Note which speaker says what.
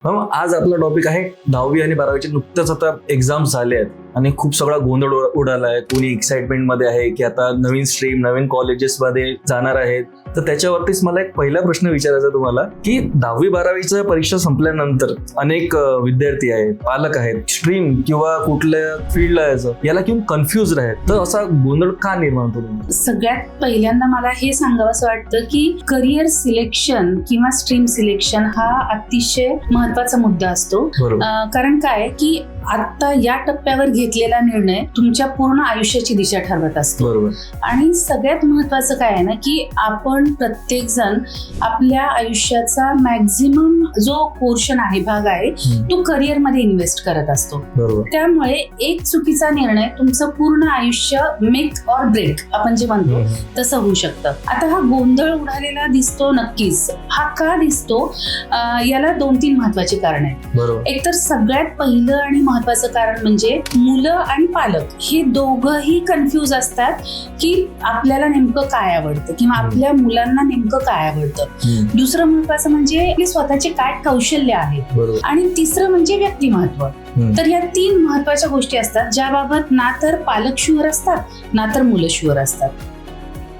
Speaker 1: मग आज आपला टॉपिक आहे 10वी आणि 12वीचे नुकतेच आता एक्झाम झाले आहेत आणि खूप सगळा गोंधळ उडाला आहे. कोणी एक्साइटमेंट मध्ये आहे की आता नवीन स्ट्रीम नवीन कॉलेजेस मध्ये जाणार आहेत. तर त्याच्यावरतीच मला एक पहिला प्रश्न विचारायचा तुम्हाला की 10वी-12वीच्या परीक्षा संपल्यानंतर अनेक विद्यार्थी आहेत, पालक आहेत, स्ट्रीम किंवा कुठल्या फील्डला यायचं याला घेऊन कन्फ्युज आहेत. तर असा गोंधळ का निर्माण होतो?
Speaker 2: सगळ्यात पहिल्यांदा मला हे सांगावंसं वाटतं की करिअर सिलेक्शन किंवा स्ट्रीम सिलेक्शन हा अतिशय महत्वाचा मुद्दा असतो. कारण काय की आता या टप्प्यावर घेतलेला निर्णय तुमच्या पूर्ण आयुष्याची दिशा ठरवत असतो. आणि सगळ्यात महत्वाचं काय आहे ना की आपण प्रत्येक जण आपल्या आयुष्याचा मॅक्झिमम जो पोर्शन आहे, भाग आहे, तो करिअर मध्ये इन्व्हेस्ट करत असतो. त्यामुळे एक चुकीचा निर्णय तुमचं पूर्ण आयुष्य मेक ऑर ब्रेक आपण जे म्हणतो तसं होऊ शकतं. आता हा गोंधळ उडालेला दिसतो नक्कीच. हा का दिसतो? याला 2-3 महत्वाची कारण आहेत. एकतर सगळ्यात पहिलं आणि महत्वाचं कारण म्हणजे मुलं आणि पालक हे दोघंही कन्फ्यूज असतात की आपल्याला नेमकं काय आवडतं किंवा आपल्या मुलांना नेमकं काय आवडतं. दुसरं महत्वाचं म्हणजे स्वतःचे काय कौशल्य आहेत. आणि तिसरं म्हणजे व्यक्तिमत्व. तर या 3 महत्वाच्या गोष्टी असतात ज्याबाबत ना तर पालक शुअर असतात ना तर मुलं शुअर असतात.